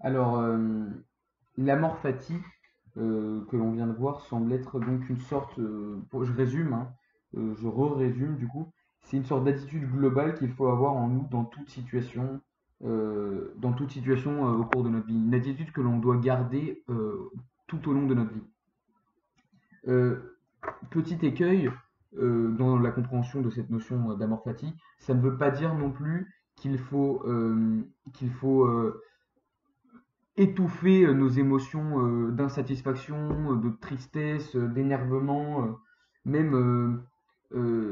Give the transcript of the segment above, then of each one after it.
Alors, l'amor fati que l'on vient de voir semble être donc une sorte, je résume, hein, je résume du coup, c'est une sorte d'attitude globale qu'il faut avoir en nous dans toute situation au cours de notre vie. Une attitude que l'on doit garder tout au long de notre vie. Euh, Petit écueil dans la compréhension de cette notion d'amor fati, ça ne veut pas dire non plus qu'il faut étouffer nos émotions d'insatisfaction, de tristesse, d'énervement, même de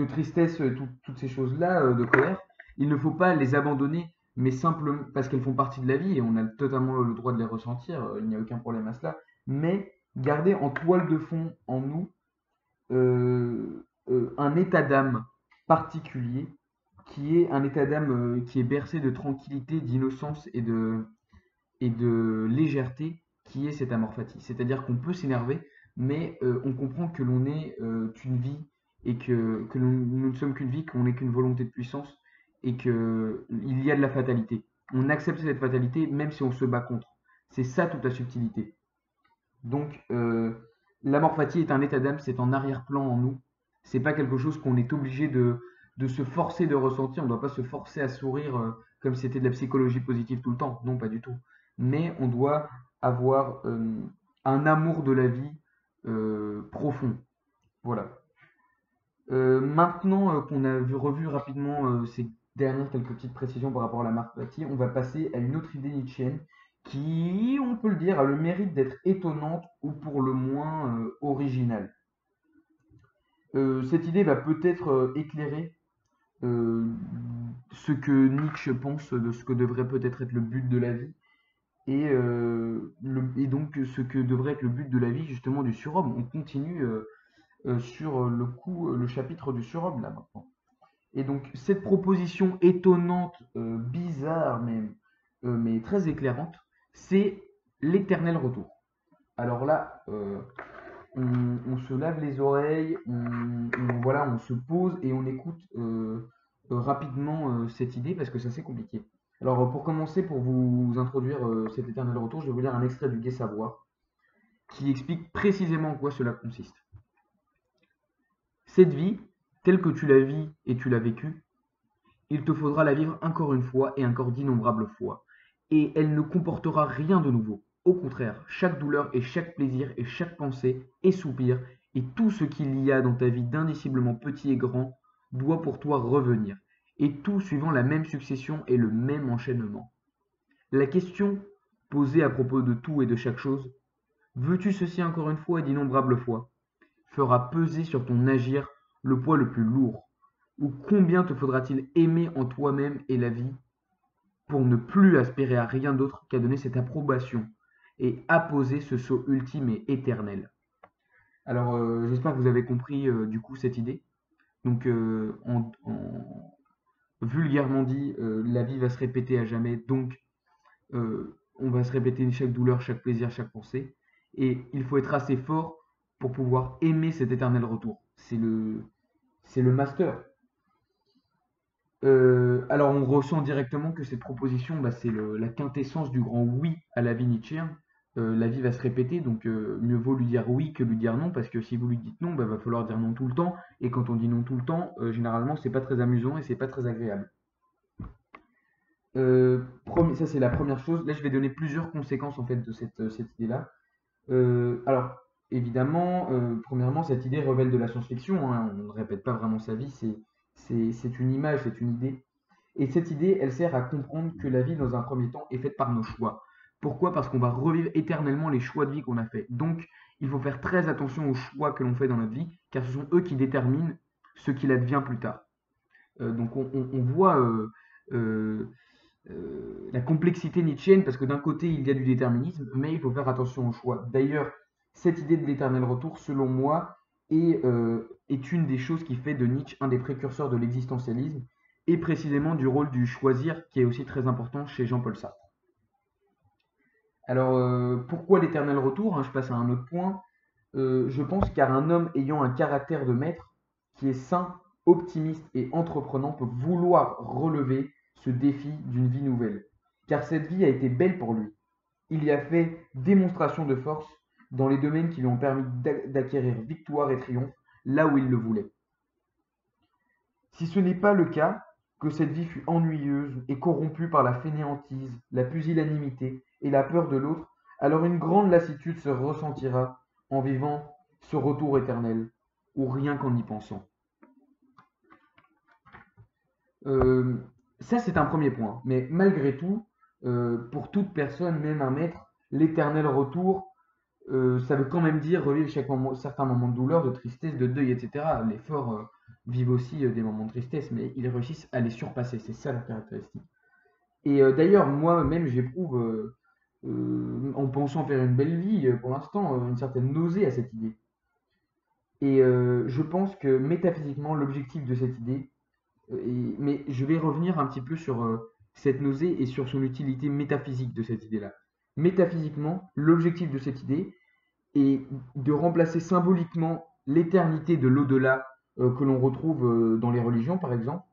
tristesse, toutes ces choses-là, de colère. Il ne faut pas les abandonner, mais simplement parce qu'elles font partie de la vie et on a totalement le droit de les ressentir, il n'y a aucun problème à cela. Mais garder en toile de fond en nous un état d'âme particulier qui est un état d'âme qui est bercé de tranquillité, d'innocence et de légèreté, qui est cet amour fati. C'est-à-dire qu'on peut s'énerver, mais on comprend que l'on est une vie et que nous ne sommes qu'une vie, qu'on n'est qu'une volonté de puissance et qu'il y a de la fatalité. On accepte cette fatalité même si on se bat contre. C'est ça toute la subtilité. Donc, l'amour fati est un état d'âme, c'est en arrière-plan en nous. C'est pas quelque chose qu'on est obligé de se forcer de ressentir. On ne doit pas se forcer à sourire comme si c'était de la psychologie positive tout le temps. Non, pas du tout. Mais on doit avoir un amour de la vie profond. Voilà. Maintenant qu'on a revu rapidement ces dernières quelques petites précisions par rapport à la marque Paty, on va passer à une autre idée nietzschéenne qui, on peut le dire, a le mérite d'être étonnante ou pour le moins originale. Cette idée va peut-être éclairer euh, ce que Nietzsche pense de ce que devrait peut-être être le but de la vie et donc ce que devrait être le but de la vie justement du surhomme. On continue sur le chapitre du surhomme là maintenant. Et donc, cette proposition étonnante, bizarre, mais très éclairante, c'est l'éternel retour. Alors là, on se lave les oreilles, voilà, on se pose et on écoute rapidement cette idée parce que c'est assez compliqué. Alors, pour commencer, pour vous introduire cet éternel retour, je vais vous lire un extrait du Gai Savoir qui explique précisément en quoi cela consiste. Cette vie, telle que tu la vis et tu l'as vécue, il te faudra la vivre encore une fois et encore d'innombrables fois. Et elle ne comportera rien de nouveau. Au contraire, chaque douleur et chaque plaisir et chaque pensée et soupir et tout ce qu'il y a dans ta vie d'indiciblement petit et grand doit pour toi revenir, et tout suivant la même succession et le même enchaînement. La question posée à propos de tout et de chaque chose, veux-tu ceci encore une fois et d'innombrables fois, fera peser sur ton agir le poids le plus lourd. Ou combien te faudra-t-il aimer en toi-même et la vie pour ne plus aspirer à rien d'autre qu'à donner cette approbation et apposer ce sceau ultime et éternel. Alors, j'espère que vous avez compris du coup cette idée. Donc, vulgairement dit, la vie va se répéter à jamais. Donc, on va se répéter chaque douleur, chaque plaisir, chaque pensée. Et il faut être assez fort pour pouvoir aimer cet éternel retour. C'est le master. Alors on ressent directement que cette proposition, bah, c'est la quintessence du grand oui à la vie nietzschéen. La vie va se répéter, donc mieux vaut lui dire oui que lui dire non, parce que si vous lui dites non, bah, va falloir dire non tout le temps. Et quand on dit non tout le temps, généralement c'est pas très amusant et c'est pas très agréable. Ça c'est la première chose. Là je vais donner plusieurs conséquences en fait de cette idée-là. Alors évidemment, premièrement cette idée révèle de la science-fiction, hein. On ne répète pas vraiment sa vie, c'est une image, c'est une idée. Et cette idée, elle sert à comprendre que la vie, dans un premier temps, est faite par nos choix. Pourquoi? Parce qu'on va revivre éternellement les choix de vie qu'on a fait. Donc, il faut faire très attention aux choix que l'on fait dans notre vie, car ce sont eux qui déterminent ce qu'il advient plus tard. Donc, on voit la complexité nietzschéenne, parce que d'un côté, il y a du déterminisme, mais il faut faire attention aux choix. D'ailleurs, cette idée de l'éternel retour, selon moi, est une des choses qui fait de Nietzsche un des précurseurs de l'existentialisme, et précisément du rôle du choisir, qui est aussi très important chez Jean-Paul Sartre. Alors, pourquoi l'éternel retour, hein, je passe à un autre point. Je pense car un homme ayant un caractère de maître, qui est sain, optimiste et entreprenant, peut vouloir relever ce défi d'une vie nouvelle, car cette vie a été belle pour lui. Il y a fait démonstration de force dans les domaines qui lui ont permis d'acquérir victoire et triomphe là où il le voulait. Si ce n'est pas le cas, que cette vie fut ennuyeuse et corrompue par la fainéantise, la pusillanimité et la peur de l'autre, alors une grande lassitude se ressentira en vivant ce retour éternel, ou rien qu'en y pensant. Euh, Ça, c'est un premier point. Mais malgré tout, pour toute personne, même un maître, l'éternel retour, ça veut quand même dire revivre certains moments de douleur, de tristesse, de deuil, etc. Les forts vivent aussi des moments de tristesse, mais ils réussissent à les surpasser. C'est ça la caractéristique. Et d'ailleurs, moi-même, j'éprouve, en pensant faire une belle vie, pour l'instant, une certaine nausée à cette idée. Et je pense que métaphysiquement, l'objectif de cette idée, mais je vais revenir un petit peu sur cette nausée et sur son utilité métaphysique de cette idée-là. Métaphysiquement, l'objectif de cette idée est de remplacer symboliquement l'éternité de l'au-delà que l'on retrouve dans les religions, par exemple,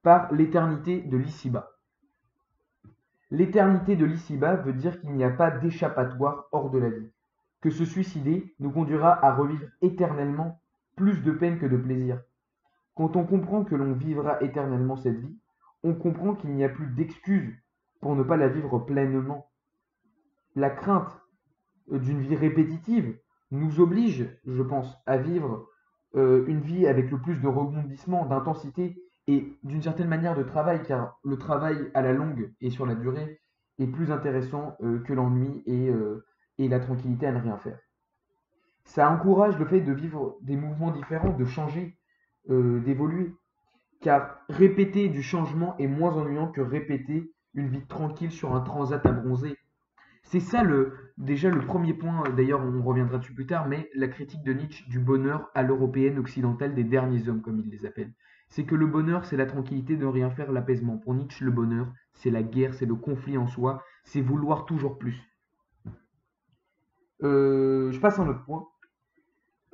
par l'éternité de l'ici-bas. L'éternité de l'ici-bas veut dire qu'il n'y a pas d'échappatoire hors de la vie, que se suicider nous conduira à revivre éternellement plus de peine que de plaisir. Quand on comprend que l'on vivra éternellement cette vie, on comprend qu'il n'y a plus d'excuses pour ne pas la vivre pleinement. La crainte d'une vie répétitive nous oblige, je pense, à vivre une vie avec le plus de rebondissements, d'intensité et d'une certaine manière de travail, car le travail à la longue et sur la durée est plus intéressant que l'ennui et la tranquillité à ne rien faire. Ça encourage le fait de vivre des mouvements différents, de changer, d'évoluer, car répéter du changement est moins ennuyant que répéter une vie tranquille sur un transat à bronzer. C'est ça déjà le premier point, d'ailleurs on reviendra dessus plus tard, mais la critique de Nietzsche du bonheur à l'européenne occidentale des derniers hommes, comme il les appelle. C'est que le bonheur, c'est la tranquillité de ne rien faire, l'apaisement. Pour Nietzsche, le bonheur, c'est la guerre, c'est le conflit en soi, c'est vouloir toujours plus. Je passe à un autre point.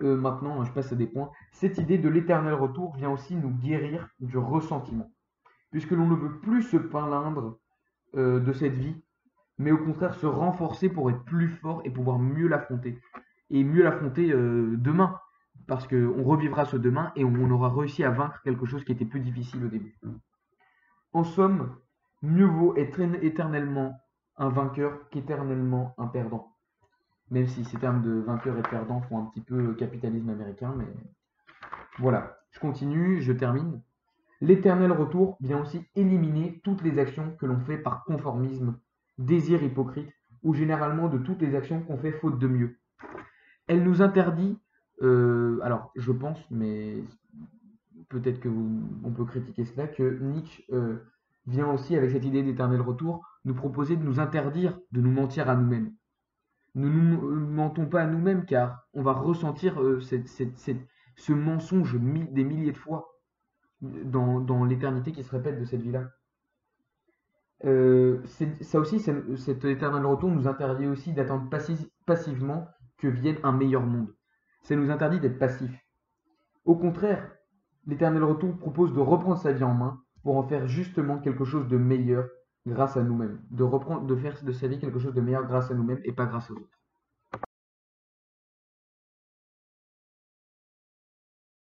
Maintenant, je passe à des points. Cette idée de l'éternel retour vient aussi nous guérir du ressentiment, puisque l'on ne veut plus se plaindre de cette vie, mais au contraire se renforcer pour être plus fort et pouvoir mieux l'affronter. Et mieux l'affronter demain, parce qu'on revivra ce demain et on aura réussi à vaincre quelque chose qui était plus difficile au début. En somme, mieux vaut être éternellement un vainqueur qu'éternellement un perdant. Même si ces termes de vainqueur et perdant font un petit peu capitalisme américain, mais voilà. Je continue, je termine. L'éternel retour vient aussi éliminer toutes les actions que l'on fait par conformisme, désir hypocrite, ou généralement de toutes les actions qu'on fait faute de mieux. Elle nous interdit, alors je pense, mais peut-être on peut critiquer cela, que Nietzsche vient aussi avec cette idée d'éternel retour nous proposer de nous interdire de nous mentir à nous-mêmes. Ne nous mentons pas à nous-mêmes car on va ressentir ce mensonge des milliers de fois dans l'éternité qui se répète de cette vie-là. Ça aussi, cet éternel retour nous interdit aussi d'attendre passivement que vienne un meilleur monde. Ça nous interdit d'être passifs. Au contraire, l'éternel retour propose de reprendre sa vie en main pour en faire justement quelque chose de meilleur grâce à nous-mêmes. De faire de sa vie quelque chose de meilleur grâce à nous-mêmes et pas grâce aux autres.